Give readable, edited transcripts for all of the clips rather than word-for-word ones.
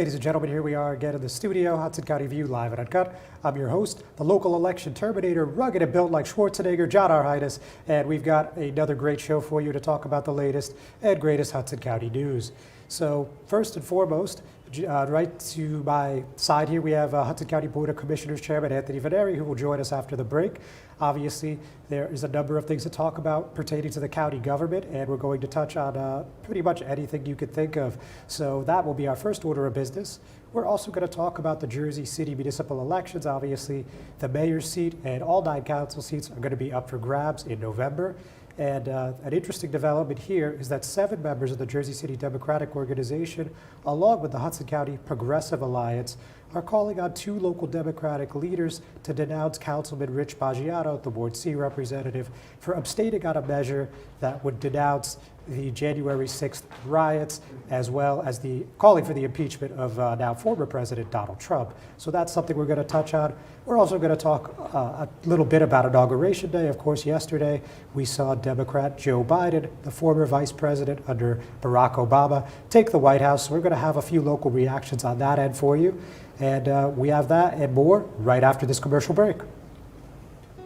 Ladies and gentlemen, here we are again in the studio, Hudson County View, live and uncut. I'm your host, the local election terminator, rugged and built like Schwarzenegger, John Arhitis, and we've got another great show for you to talk about the latest and greatest Hudson County news. So first and foremost, right to my side here, we have Hudson County Board of Commissioners Chairman Anthony Vainieri, who will join us after the break. Obviously, there is a number of things to talk about pertaining to the county government, and we're going to touch on pretty much anything you could think of. So that will be our first order of business. We're also going to talk about the Jersey City municipal elections. Obviously, the mayor's seat and all 9 council seats are going to be up for grabs in November. And an interesting development here is that 7 members of the Jersey City Democratic Organization, along with the Hudson County Progressive Alliance, are calling on 2 local Democratic leaders to denounce Councilman Rich Boggiano, the Ward C representative, for abstaining on a measure that would denounce the January 6th riots, as well as the calling for the impeachment of now former President Donald Trump. So that's something we're going to touch on. We're also going to talk a little bit about Inauguration Day. Of course, yesterday we saw Democrat Joe Biden, the former vice president under Barack Obama, take the White House. So we're going to have a few local reactions on that end for you. And we have that and more right after this commercial break.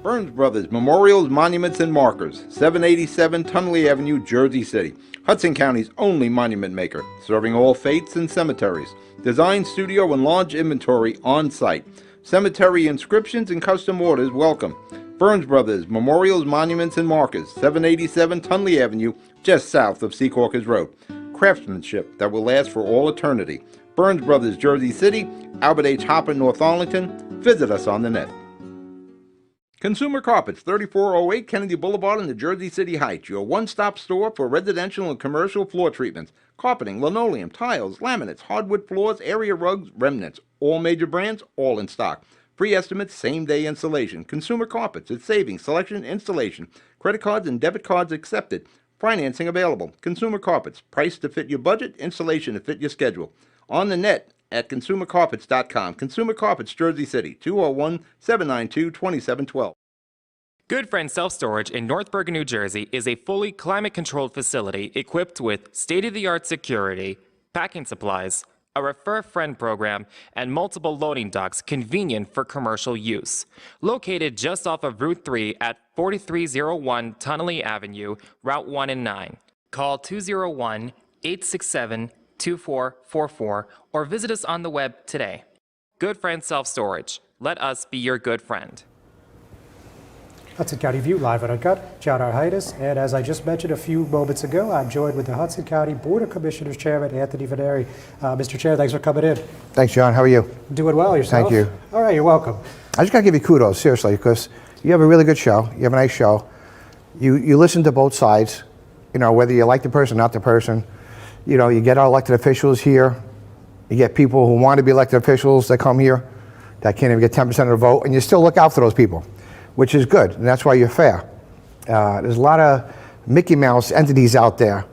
Burns Brothers Memorials, Monuments, and Markers, 787 Tunley Avenue, Jersey City. Hudson County's only monument maker, serving all faiths and cemeteries. Design, studio, and large inventory on site. Cemetery inscriptions and custom orders welcome. Burns Brothers Memorials, Monuments, and Markers, 787 Tunley Avenue, just south of Secaucus Road. Craftsmanship that will last for all eternity. Burns Brothers, Jersey City, Albert H. Hopper, North Arlington. Visit us on the net. Consumer Carpets, 3408 Kennedy Boulevard in the Jersey City Heights, your one-stop store for residential and commercial floor treatments, carpeting, linoleum, tiles, laminates, hardwood floors, area rugs, remnants, all major brands, all in stock. Free estimates, same-day installation. Consumer Carpets, it's savings, selection, installation. Credit cards and debit cards accepted. Financing available. Consumer Carpets, price to fit your budget, installation to fit your schedule. On the net at consumercarpets.com. Consumer Carpets, Jersey City, 201-792-2712. Good Friend Self-Storage in North Bergen, New Jersey is a fully climate-controlled facility equipped with state-of-the-art security, packing supplies, a Refer a Friend program, and multiple loading docks convenient for commercial use. Located just off of Route 3 at 4301 Tunley Avenue, Route 1 and 9. Call 201-867-2444 or visit us on the web today. Good Friend Self-Storage. Let us be your good friend. Hudson County View, live and uncut. John Arhitis, and as I just mentioned a few moments ago, I'm joined with the Hudson County Board of Commissioners Chairman Anthony Vainieri. Mr. Chair, thanks for coming in. Thanks, John. How are you? Doing well, yourself? Thank you. All right, you're welcome. I just got to give you kudos, seriously, because you have a really good show. You have a nice show. You listen to both sides, you know, whether you like the person, not the person. You know, you get our elected officials here. You get people who want to be elected officials that come here that can't even get 10% of the vote, and you still look out for those people, which is good, and that's why you're fair. There's a lot of Mickey Mouse entities out there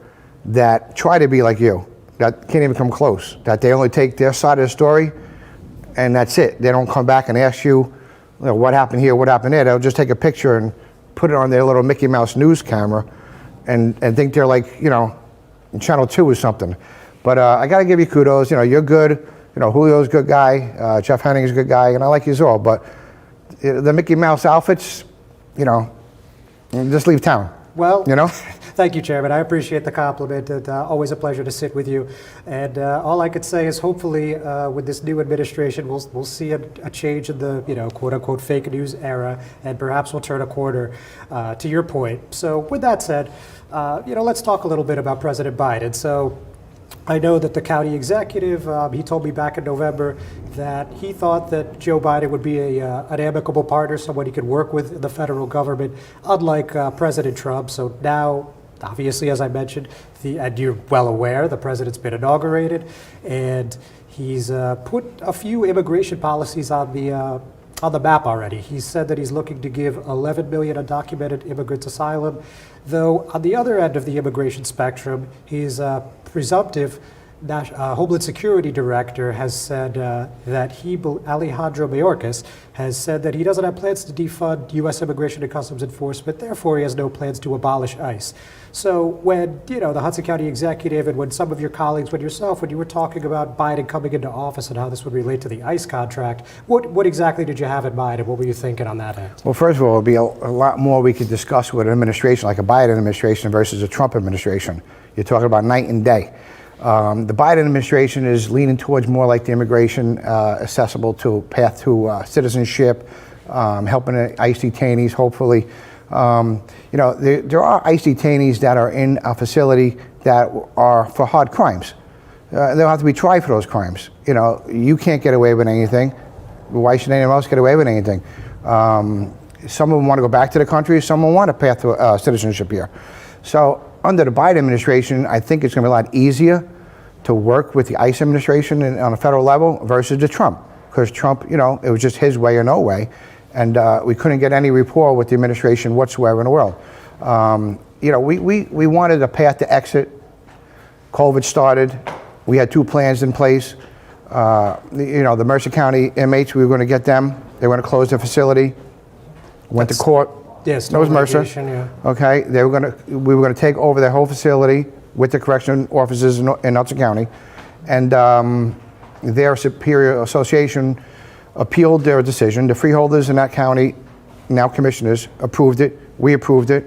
that try to be like you, that can't even come close, that they only take their side of the story, and that's it. They don't come back and ask you, what happened here, what happened there. They'll just take a picture and put it on their little Mickey Mouse news camera and think they're like, you know, in Channel 2 or something. But I gotta give you kudos, you know, you're good, you know, Julio's a good guy, Jeff Henning's a good guy, and I like you all, but the Mickey Mouse outfits, you know, just leave town. Well, you know? Thank you, Chairman. I appreciate the compliment. It's always a pleasure to sit with you. And all I could say is hopefully with this new administration, we'll see a change in the, you know, quote unquote fake news era, and perhaps we'll turn a corner to your point. So with that said, you know, let's talk a little bit about President Biden. So I know that the county executive, he told me back in November that he thought that Joe Biden would be an amicable partner, someone he could work with in the federal government, unlike President Trump. So now, obviously, as I mentioned, and you're well aware, the president's been inaugurated, and he's put a few immigration policies on the map already. He said that he's looking to give 11 million undocumented immigrants asylum, though on the other end of the immigration spectrum, he's presumptive Homeland Security Director has said Alejandro Mayorkas has said that he doesn't have plans to defund U.S. Immigration and Customs Enforcement, therefore he has no plans to abolish ICE. So when, the Hudson County Executive and when some of your colleagues, when you were talking about Biden coming into office and how this would relate to the ICE contract, what exactly did you have in mind and what were you thinking on that end? Well, first of all, it would be a lot more we could discuss with an administration like a Biden administration versus a Trump administration. You're talking about night and day. The Biden administration is leaning towards more like the immigration accessible to path to citizenship, helping ICE detainees, hopefully. There are ICE detainees that are in a facility that are for hard crimes. They'll have to be tried for those crimes. You can't get away with anything. Why should anyone else get away with anything? Some of them want to go back to the country. Some of them want a path to citizenship here. So under the Biden administration, I think it's going to be a lot easier to work with the ICE administration on a federal level versus the Trump. Because Trump, it was just his way or no way. And we couldn't get any rapport with the administration whatsoever in the world. We wanted a path to exit. COVID started. We had 2 plans in place. The Mercer County inmates, we were going to get them. They were going to close the facility. Went to court. Yes, that was Mercer. Yeah. Okay, we were going to take over their whole facility with the correction officers in Hudson County, and their superior association appealed their decision. The freeholders in that county, now commissioners, approved it. We approved it.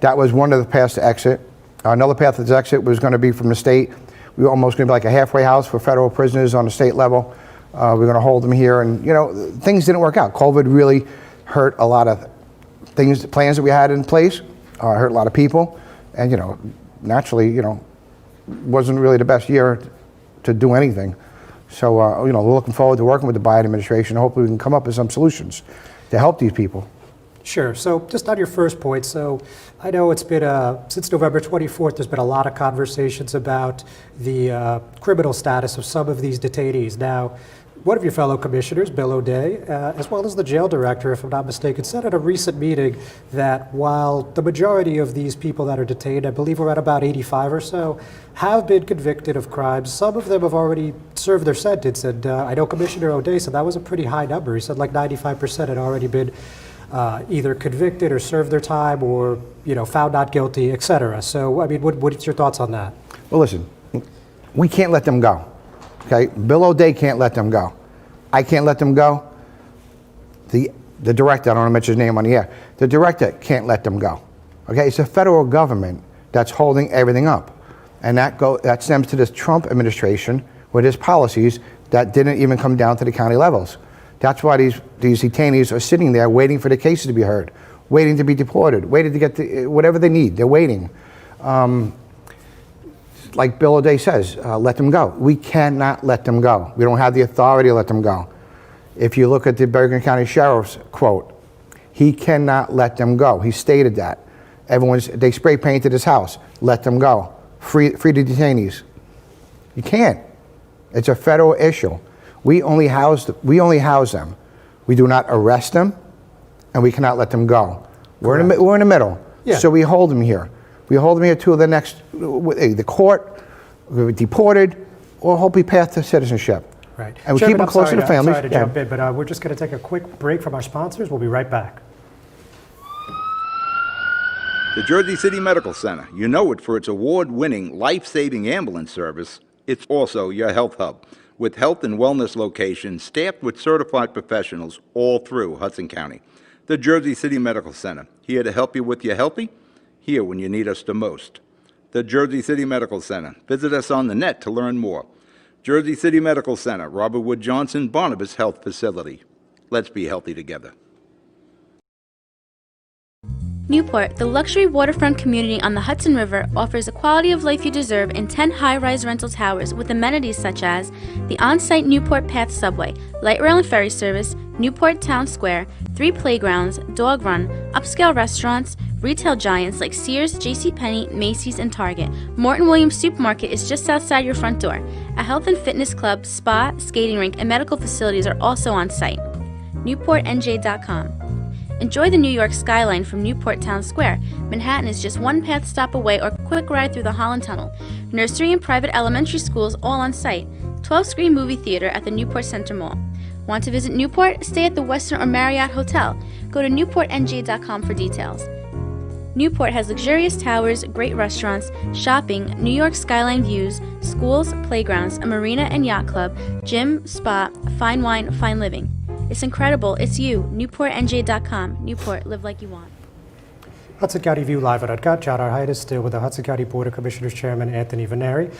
That was one of the paths to exit. Another path to exit was going to be from the state. We were almost going to be like a halfway house for federal prisoners on the state level. We're going to hold them here, and things didn't work out. COVID really hurt a lot of things, plans that we had in place, hurt a lot of people, and naturally, wasn't really the best year to do anything. So we're looking forward to working with the Biden administration. Hopefully, we can come up with some solutions to help these people. Sure. So just on your first point, so I know it's been, since November 24th, there's been a lot of conversations about the criminal status of some of these detainees. Now, one of your fellow commissioners, Bill O'Day, as well as the jail director, if I'm not mistaken, said at a recent meeting that while the majority of these people that are detained, I believe we're at about 85 or so, have been convicted of crimes, some of them have already served their sentence. And I know Commissioner O'Day said that was a pretty high number. He said like 95% had already been either convicted or served their time or, found not guilty, et cetera. So, I mean, what's your thoughts on that? Well, listen, we can't let them go. Okay, Bill O'Day can't let them go. I can't let them go. The director, I don't want to mention his name on the air, the director can't let them go. Okay, it's the federal government that's holding everything up. And that stems to this Trump administration with his policies that didn't even come down to the county levels. That's why these detainees are sitting there waiting for the cases to be heard, waiting to be deported, waiting to get whatever they need. They're waiting. Like Bill O'Day says, let them go. We cannot let them go. We don't have the authority to let them go. If you look at the Bergen County Sheriff's quote, he cannot let them go. He stated that. They spray painted his house. Let them go. Free the detainees. You can't. It's a federal issue. We only house them. We do not arrest them, and we cannot let them go. We're in the middle. Yeah. So we hold them here. We hold them here to the next, the court, we're deported, or hopefully path to citizenship. Right. And we Chairman, keep them closer to families. I'm sorry to jump in, but we're just going to take a quick break from our sponsors. We'll be right back. The Jersey City Medical Center. You know it for its award-winning, life-saving ambulance service. It's also your health hub, with health and wellness locations staffed with certified professionals all through Hudson County. The Jersey City Medical Center, here to help you with your healthy, here when you need us the most. The Jersey City Medical Center. Visit us on the net to learn more. Jersey City Medical Center, Robert Wood Johnson, Barnabas Health Facility. Let's be healthy together. Newport, the luxury waterfront community on the Hudson River, offers a quality of life you deserve in 10 high-rise rental towers with amenities such as the on-site Newport Path subway, light rail and ferry service, Newport Town Square, 3 playgrounds, dog run, upscale restaurants, retail giants like Sears, JCPenney, Macy's, and Target. Morton Williams Supermarket is just outside your front door. A health and fitness club, spa, skating rink, and medical facilities are also on site. NewportNJ.com. Enjoy the New York skyline from Newport Town Square. Manhattan is just one path stop away or quick ride through the Holland Tunnel. Nursery and private elementary schools all on site. 12-screen movie theater at the Newport Center Mall. Want to visit Newport? Stay at the Westin or Marriott Hotel. Go to newportnj.com for details. Newport has luxurious towers, great restaurants, shopping, New York skyline views, schools, playgrounds, a marina and yacht club, gym, spa, fine wine, fine living. It's incredible. It's you. newportnj.com. Newport, live like you want. Hudson County View live at Uncut. John Arhitis, still with the Hudson County Board of Commissioners Chairman Anthony Vainieri.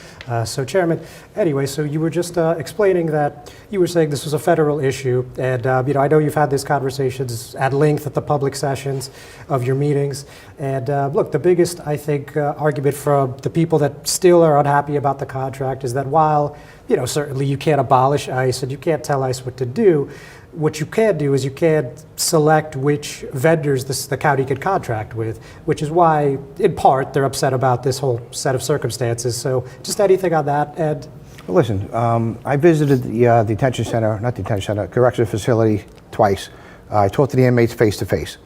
So Chairman, anyway, so you were just explaining that you were saying this was a federal issue, and I know you've had these conversations at length at the public sessions of your meetings. And look, the biggest, I think, argument from the people that still are unhappy about the contract is that while, certainly you can't abolish ICE and you can't tell ICE what to do, what you can do is you can select which vendors the county could contract with, which is why, in part, they're upset about this whole set of circumstances. So just anything on that, Ed? Well, listen, I visited the correctional facility twice. I talked to the inmates face to face.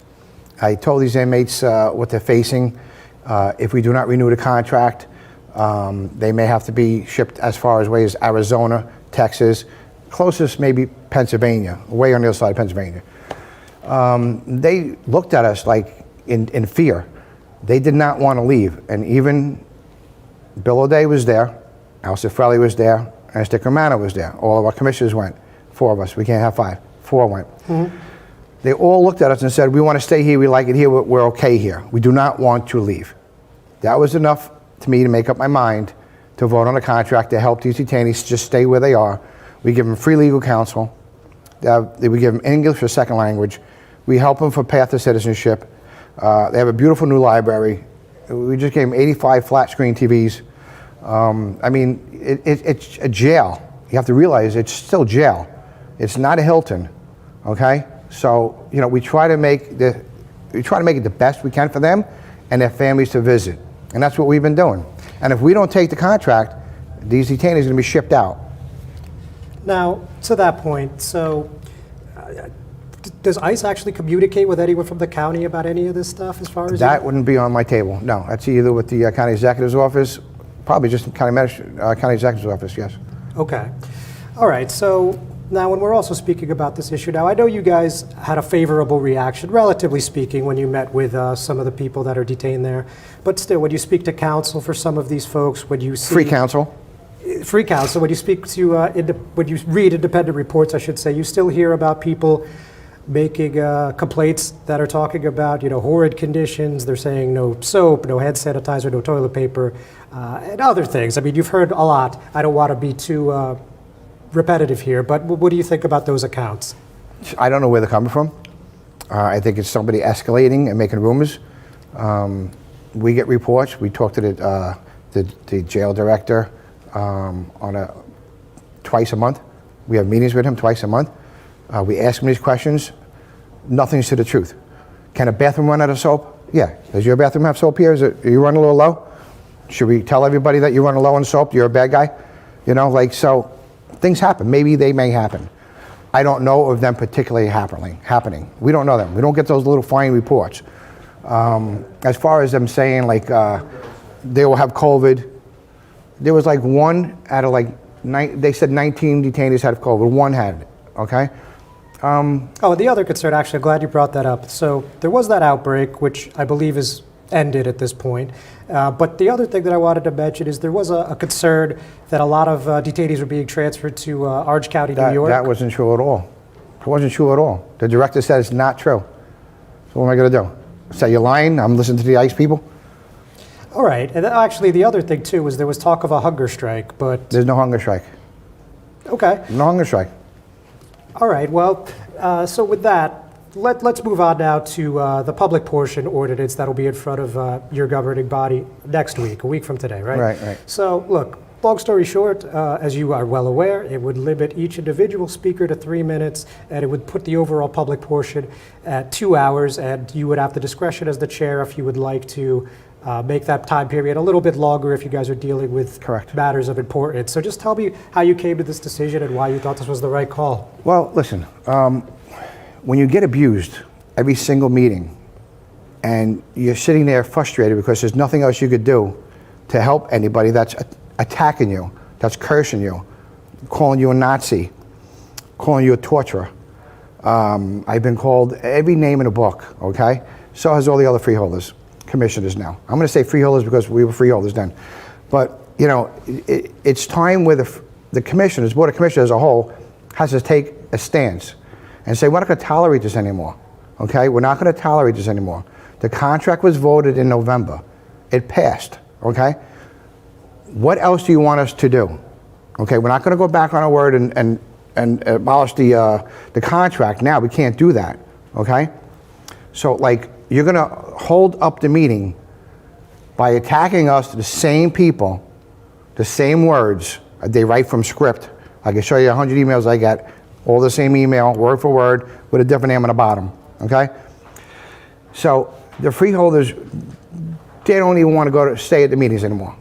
I told these inmates what they're facing. If we do not renew the contract, they may have to be shipped as far away as Arizona, Texas, closest maybe Pennsylvania, way on the other side of Pennsylvania. They looked at us like in fear. They did not want to leave. And even Bill O'Day was there, Alistair Frelly was there, and Stick Romano was there. All of our commissioners went. 4 of us. We can't have 5. 4 went. Mm-hmm. They all looked at us and said, we want to stay here, we like it here, we're okay here. We do not want to leave. That was enough to me to make up my mind to vote on a contract to help these detainees just stay where they are. We give them free legal counsel. We give them English as second language. We help them for path to citizenship. They have a beautiful new library. We just gave them 85 flat screen TVs. It's a jail. You have to realize it's still jail. It's not a Hilton, okay? So, we try to make it the best we can for them and their families to visit. And that's what we've been doing. And if we don't take the contract, these detainees are going to be shipped out. Now, to that point, so does ICE actually communicate with anyone from the county about any of this stuff as far as that wouldn't be on my table? No, that's either with the county executive's office, probably just county executive's office. Yes. Okay. All right. So now, when we're also speaking about this issue, now I know you guys had a favorable reaction, relatively speaking, when you met with some of the people that are detained there. But still, when you speak to counsel for some of these folks, when you see free counsel. Free counsel, when you speak to, when you read independent reports, I should say, you still hear about people making complaints that are talking about, horrid conditions. They're saying no soap, no hand sanitizer, no toilet paper, and other things. I mean, you've heard a lot. I don't want to be too repetitive here, but what do you think about those accounts? I don't know where they're coming from. I think it's somebody escalating and making rumors. We get reports. We talk to the jail director twice a month. We have meetings with him twice a month. We ask him these questions. Nothing's to the truth. Can a bathroom run out of soap? Yeah. Does your bathroom have soap here? Are you running a little low? Should we tell everybody that you're running low on soap? You're a bad guy? So things happen. Maybe they may happen. I don't know of them particularly happening. We don't know them. We don't get those little fine reports. As far as them saying they will have COVID, there was one out of they said 19 detainees had COVID. 1 had it, okay? The other concern, actually, I'm glad you brought that up. So there was that outbreak, which I believe is ended at this point. But the other thing that I wanted to mention is there was a concern that a lot of detainees were being transferred to Orange County, New York. That wasn't true at all. It wasn't true at all. The director said it's not true. So what am I going to do? Say you're lying? I'm listening to the ICE people? All right. And actually, the other thing, too, was there was talk of a hunger strike, but... There's no hunger strike. Okay. No hunger strike. All right. Well, so with that, let's move on now to the public portion ordinance that will be in front of your governing body next week, a week from today, right? Right. So, look, long story short, as you are well aware, it would limit each individual speaker to 3 minutes, and it would put the overall public portion at 2 hours, and you would have the discretion as the chair if you would like to make that time period a little bit longer if you guys are dealing with matters of importance. So just tell me how you came to this decision and why you thought this was the right call. Well, listen, when you get abused every single meeting, and you're sitting there frustrated because there's nothing else you could do to help anybody that's attacking you, that's cursing you, calling you a Nazi, calling you a torturer. I've been called every name in the book, okay? So has all the other freeholders, commissioners now. I'm gonna say freeholders because we were freeholders then. But, you know, it's time where the commissioners, Board of Commissioners as a whole, has to take a stance and say, we're not gonna tolerate this anymore, okay? We're not gonna tolerate this anymore. The contract was voted in November. It passed, okay? What else do you want us to do? Okay, we're not gonna go back on our word and abolish the contract now. We can't do that, okay? So, like, you're gonna hold up the meeting by attacking us, the same people, the same words. They write from script. I can show you 100 emails I get, all the same email, word for word, with a different name on the bottom, okay? So, the freeholders, they don't even want to stay at the meetings anymore.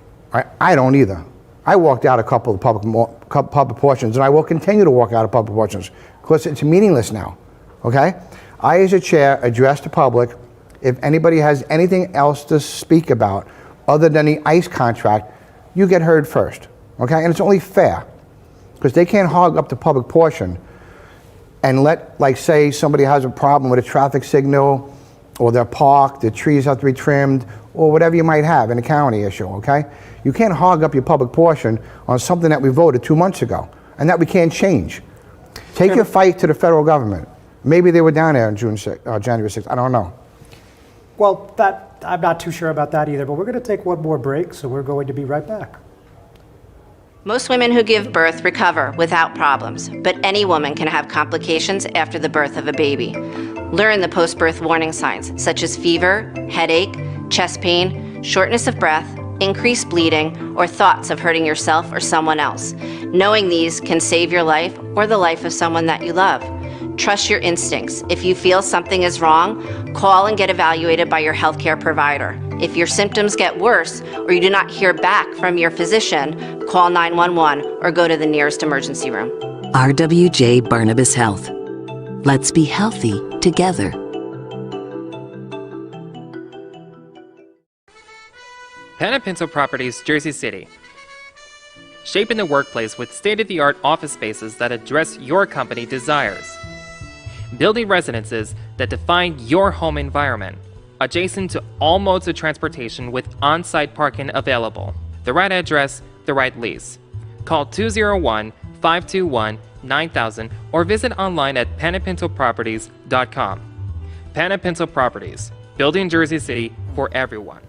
I don't either. I walked out a couple of public portions, and I will continue to walk out of public portions because it's meaningless now, okay? I, as a chair, address the public. If anybody has anything else to speak about other than the ICE contract, you get heard first, okay? And it's only fair because they can't hog up the public portion and let, like, say somebody has a problem with a traffic signal or their park, the trees have to be trimmed, or whatever you might have in a county issue, okay? You can't hog up your public portion on something that we voted 2 months ago and that we can't change. Take your fight to the federal government. Maybe they were down there on January 6th, I don't know. Well, I'm not too sure about that either, but we're going to take one more break, so we're going to be right back. Most women who give birth recover without problems, but any woman can have complications after the birth of a baby. Learn the post-birth warning signs, such as fever, headache, chest pain, shortness of breath, increased bleeding, or thoughts of hurting yourself or someone else. Knowing these can save your life or the life of someone that you love. Trust your instincts. If you feel something is wrong, call and get evaluated by your healthcare provider. If your symptoms get worse or you do not hear back from your physician, call 911 or go to the nearest emergency room. RWJ Barnabas Health. Let's be healthy together. Pinto Properties, Jersey City. Shaping the workplace with state-of-the-art office spaces that address your company desires. Building residences that define your home environment, adjacent to all modes of transportation with on-site parking available. The right address, the right lease. Call 201-521-9000 or visit online at panapintoproperties.com. Panapinto Properties, building Jersey City for everyone.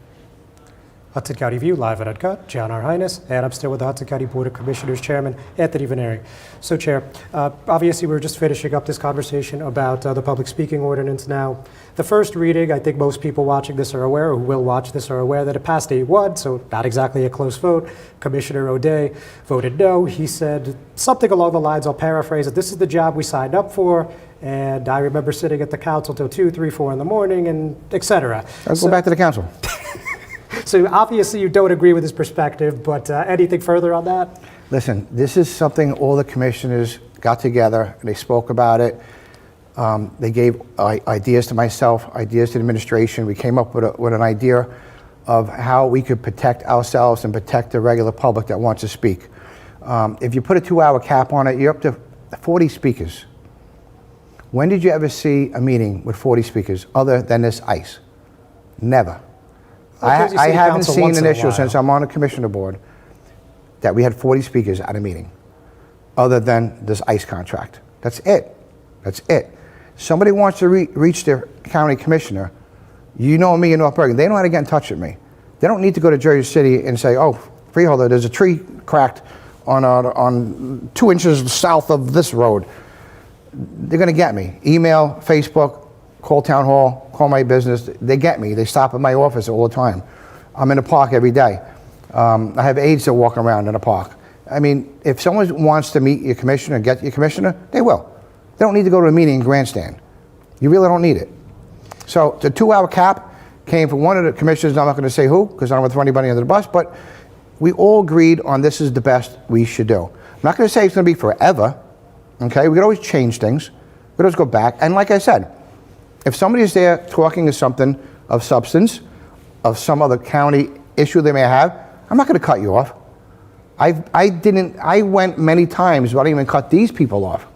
Hudson County View, live at Uncut. John R. Highness, and I'm still with the Hudson County Board of Commissioners Chairman Anthony Vainieri. So, Chair, obviously we're just finishing up this conversation about the public speaking ordinance now. The first reading, I think most people watching this are aware, or who will watch this are aware, that it passed 8-1, so not exactly a close vote. Commissioner O'Day voted no. He said something along the lines, I'll paraphrase it, this is the job we signed up for, and I remember sitting at the council till 2, 3, 4 in the morning, and et cetera. Let's go back to the council. So obviously you don't agree with his perspective, but anything further on that? Listen, this is something all the commissioners got together and they spoke about it. They gave ideas to myself, ideas to the administration. We came up with an idea of how we could protect ourselves and protect the regular public that wants to speak. If you put a 2-hour cap on it, you're up to 40 speakers. When did you ever see a meeting with 40 speakers other than this ICE? Never. I haven't seen an issue since I'm on the commissioner board that we had 40 speakers at a meeting other than this ICE contract. That's it. That's it. Somebody wants to reach their county commissioner, you know me in North Bergen, they know how to get in touch with me. They don't need to go to Jersey City and say, oh, freeholder, there's a tree cracked on 2 inches south of this road. They're gonna get me. Email, Facebook, call town hall, call my business. They get me. They stop at my office all the time. I'm in the park every day. I have aides that walk around in the park. I mean, if someone wants to meet your commissioner and get your commissioner, they will. They don't need to go to a meeting in grandstand. You really don't need it. So the 2-hour cap came from one of the commissioners, I'm not going to say who, because I don't want to throw anybody under the bus, but we all agreed on this is the best we should do. I'm not going to say it's going to be forever, okay? We could always change things. We could always go back. And like I said, If somebody is there talking to something of substance, of some other county issue they may have, I'm not going to cut you off. I went many times, but I didn't even cut these people off.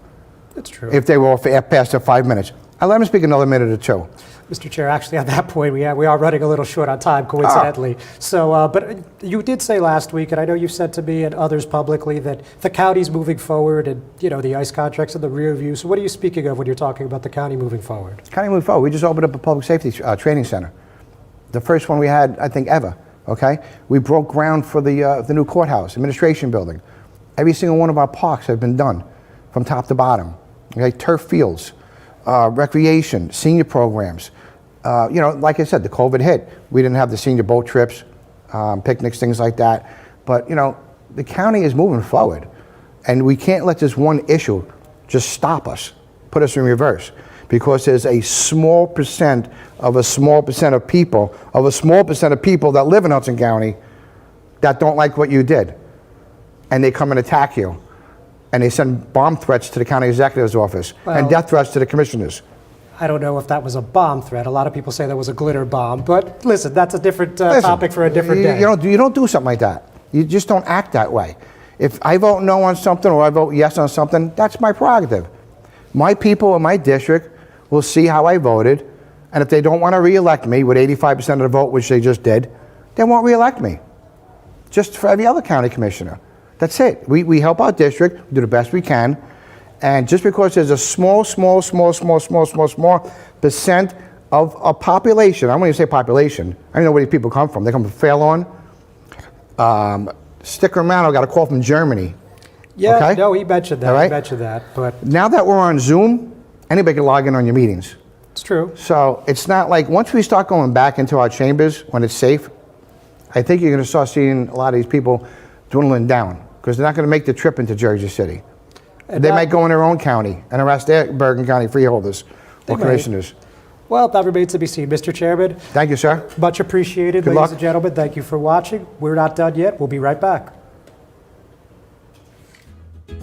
That's true. If they were past their 5 minutes. I let them speak another minute or two. Mr. Chair, actually, at that point, we are running a little short on time, coincidentally. So, but you did say last week, and I know you've said to me and others publicly, that the county's moving forward and, the ICE contract's in the rear view. So what are you speaking of when you're talking about the county moving forward? County moving forward. We just opened up a public safety training center. The first one we had, I think, ever, okay? We broke ground for the new courthouse, administration building. Every single one of our parks have been done from top to bottom, okay? Turf fields. Recreation, senior programs. Like I said, the COVID hit. We didn't have the senior boat trips, picnics, things like that. But, the county is moving forward. And we can't let this one issue just stop us, put us in reverse. Because there's a small percent of people that live in Hudson County that don't like what you did. And they come and attack you. And they send bomb threats to the county executive's office and death threats to the commissioners. I don't know if that was a bomb threat. A lot of people say that was a glitter bomb. But listen, that's a different topic for a different day. You don't do something like that. You just don't act that way. If I vote no on something or I vote yes on something, that's my prerogative. My people in my district will see how I voted. And if they don't want to reelect me with 85% of the vote, which they just did, they won't reelect me. Just for every other county commissioner. That's it. We help our district, we do the best we can, and just because there's a small percent of a population, I don't even say population, I don't know where these people come from. They come from Fairlawn. Sticker Romano got a call from Germany. Yeah, okay? no, he mentioned that. Right? He mentioned that. But now that we're on Zoom, anybody can log in on your meetings. It's true. So it's not like, once we start going back into our chambers when it's safe, I think you're going to start seeing a lot of these people dwindling down. Because they're not going to make the trip into Jersey City. They might go in their own county and arrest their Bergen County freeholders or commissioners. Well, that remains to be seen. Mr. Chairman. Thank you, sir. Much appreciated, Good ladies luck. and gentlemen. Thank you for watching. We're not done yet. We'll be right back.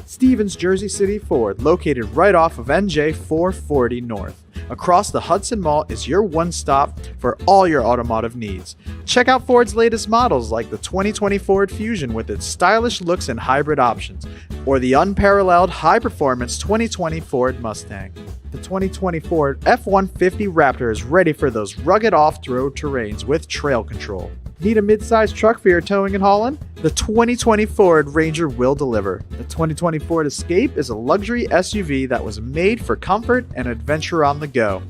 Stevens Jersey City Ford, located right off of NJ 440 North. Across the Hudson Mall is your one-stop for all your automotive needs. Check out Ford's latest models like the 2020 Ford Fusion with its stylish looks and hybrid options, or the unparalleled high-performance 2020 Ford Mustang. The 2020 Ford F-150 Raptor is ready for those rugged off-road terrains with trail control. Need a mid-sized truck for your towing and hauling? The 2020 Ford Ranger will deliver. The 2020 Ford Escape is a luxury SUV that was made for comfort and adventure on the go.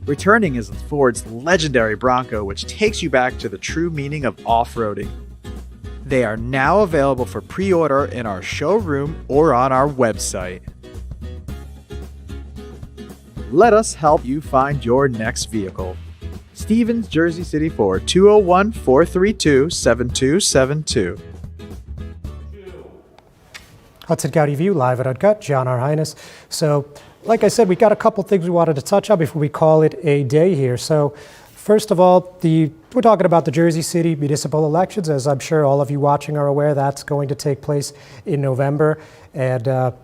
Returning is Ford's legendary Bronco, which takes you back to the true meaning of off-roading. They are now available for pre-order in our showroom or on our website. Let us help you find your next vehicle. Stevens Jersey City Ford, 201-432-7272. Hudson County View, live at Uncut. John R. Highness. So, like I said, we got a couple things we wanted to touch on before we call it a day here. So, first of all, we're talking about the Jersey City municipal elections. As I'm sure all of you watching are aware, that's going to take place in November. And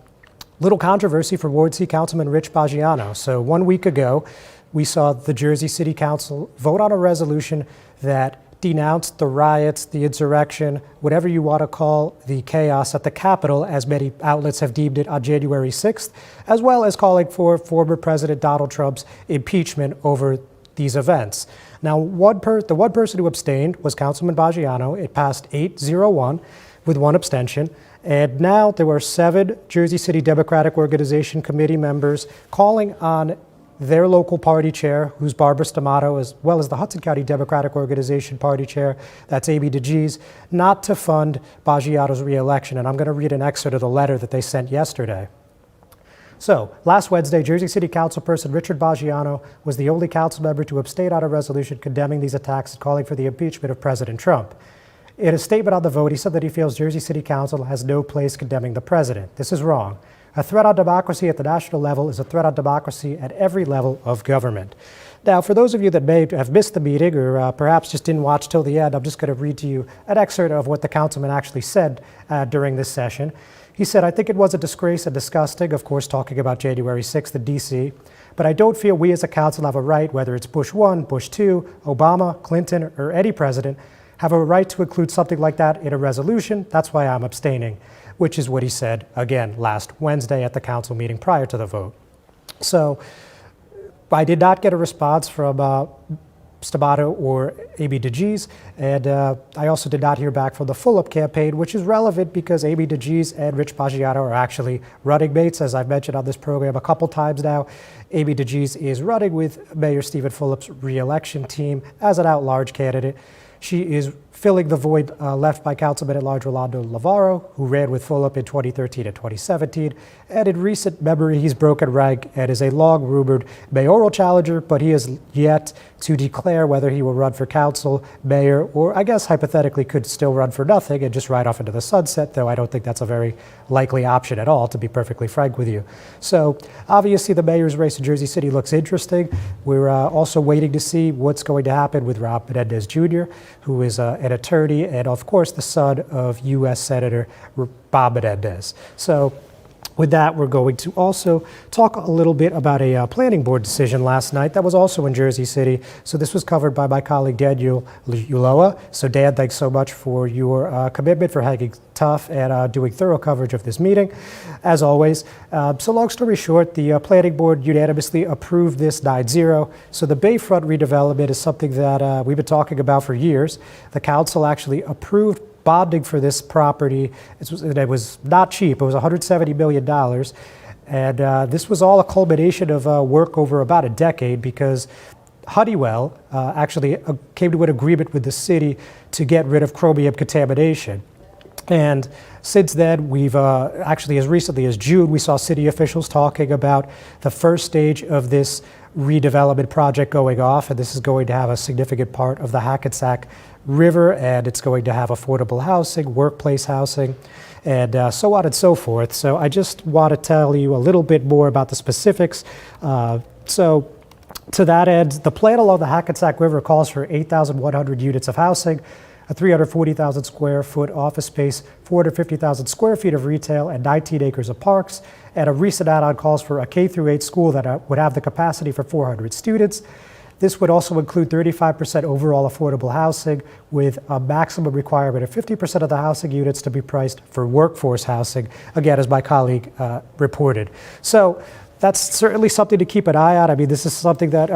little controversy for Ward C Councilman Rich Boggiano. So 1 week ago, we saw the Jersey City Council vote on a resolution that denounced the riots, the insurrection, whatever you want to call the chaos at the Capitol, as many outlets have deemed it, on January 6th, as well as calling for former President Donald Trump's impeachment over these events. Now, the one person who abstained was Councilman Boggiano. It passed 8-0-1 with one abstention. And now there were 7 Jersey City Democratic Organization committee members calling on their local party chair, who's Barbara Stamato, as well as the Hudson County Democratic Organization party chair, that's Amy DeGees, not to fund Boggiano's reelection. And I'm going to read an excerpt of the letter that they sent yesterday. So, last Wednesday, Jersey City Councilperson Richard Boggiano was the only council member to abstain on a resolution condemning these attacks and calling for the impeachment of President Trump. In a statement on the vote, he said that he feels Jersey City Council has no place condemning the president. This is wrong. A threat on democracy at the national level is a threat on democracy at every level of government. Now, for those of you that may have missed the meeting or perhaps just didn't watch till the end, I'm just going to read to you an excerpt of what the councilman actually said during this session. He said, "I think it was a disgrace and disgusting," of course talking about January 6th in D.C., But I don't feel we as a council have a right, whether it's Bush 1, Bush 2, Obama, Clinton, or any president, have a right to include something like that in a resolution. That's why I'm abstaining, which is what he said, again, last Wednesday at the council meeting prior to the vote. So I did not get a response from Stabato or Amy DeGees, and I also did not hear back from the Fulop campaign, which is relevant because Amy DeGees and Rich Boggiano are actually running mates, as I've mentioned on this program a couple times now. Amy DeGees is running with Mayor Stephen Fulop's re-election team as an at-large candidate. She is filling the void left by Councilman at Large Rolando Lavarro, who ran with Fulop in 2013 and 2017. And in recent memory, he's broken rank and is a long-rumored mayoral challenger, but he has yet to declare whether he will run for council, mayor, or I guess hypothetically could still run for nothing and just ride off into the sunset, though I don't think that's a very likely option at all, to be perfectly frank with you. So obviously the mayor's race in Jersey City looks interesting. We're also waiting to see what's going to happen with Rob Menendez Jr., who is an attorney and of course the son of U.S. Senator Bob Menendez. So with that, we're going to also talk a little bit about a planning board decision last night that was also in Jersey City. So this was covered by my colleague Daniel Uloa. So Dan, thanks so much for your commitment, for hanging tough and doing thorough coverage of this meeting, as always. So long story short, the planning board unanimously approved this 9-0. So the Bayfront redevelopment is something that we've been talking about for years. The council actually approved bonding for this property. It was not cheap. It was $170 million. And this was all a culmination of work over about a decade because Honeywell actually came to an agreement with the city to get rid of chromium contamination. And since then, we've actually, as recently as June, we saw city officials talking about the first stage of this redevelopment project going off, and this is going to have a significant part of the Hackensack River, and it's going to have affordable housing, workplace housing, and so on and so forth. So I just want to tell you a little bit more about the specifics. So to that end, the plan along the Hackensack River calls for 8,100 units of housing, a 340,000 square foot office space, 450,000 square feet of retail, and 19 acres of parks. And a recent add-on calls for a K-8 school that would have the capacity for 400 students. This would also include 35% overall affordable housing with a maximum requirement of 50% of the housing units to be priced for workforce housing, again, as my colleague reported. So that's certainly something to keep an eye on. I mean, this is something that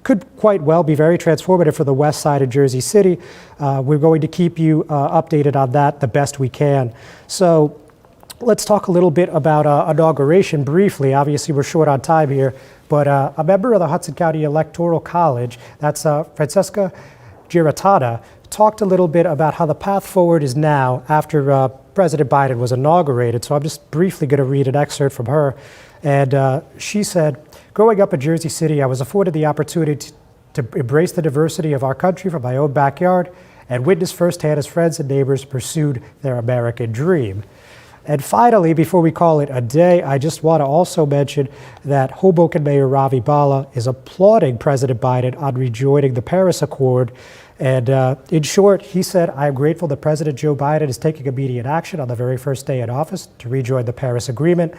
could quite well be very transformative for the west side of Jersey City. We're going to keep you updated on that the best we can. So let's talk a little bit about inauguration briefly. Obviously, we're short on time here, but a member of the Hudson County Electoral College, that's Francesca Giratana, talked a little bit about how the path forward is now after President Biden was inaugurated. So I'm just briefly going to read an excerpt from her. And she said, growing up in Jersey City, I was afforded the opportunity to embrace the diversity of our country from my own backyard and witness firsthand as friends and neighbors pursued their American dream. And finally, before we call it a day, I just want to also mention that Hoboken Mayor Ravi Bala is applauding President Biden on rejoining the Paris Accord. And in short, he said, I am grateful that President Joe Biden is taking immediate action on the very first day in office to rejoin the Paris Agreement.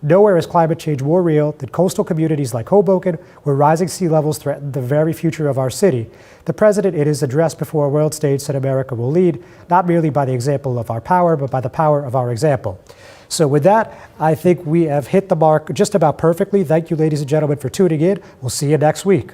Nowhere is climate change more real than coastal communities like Hoboken, where rising sea levels threaten the very future of our city. The president, in his address before a world stage, said America will lead, not merely by the example of our power, but by the power of our example. So with that, I think we have hit the mark just about perfectly. Thank you, ladies and gentlemen, for tuning in. We'll see you next week.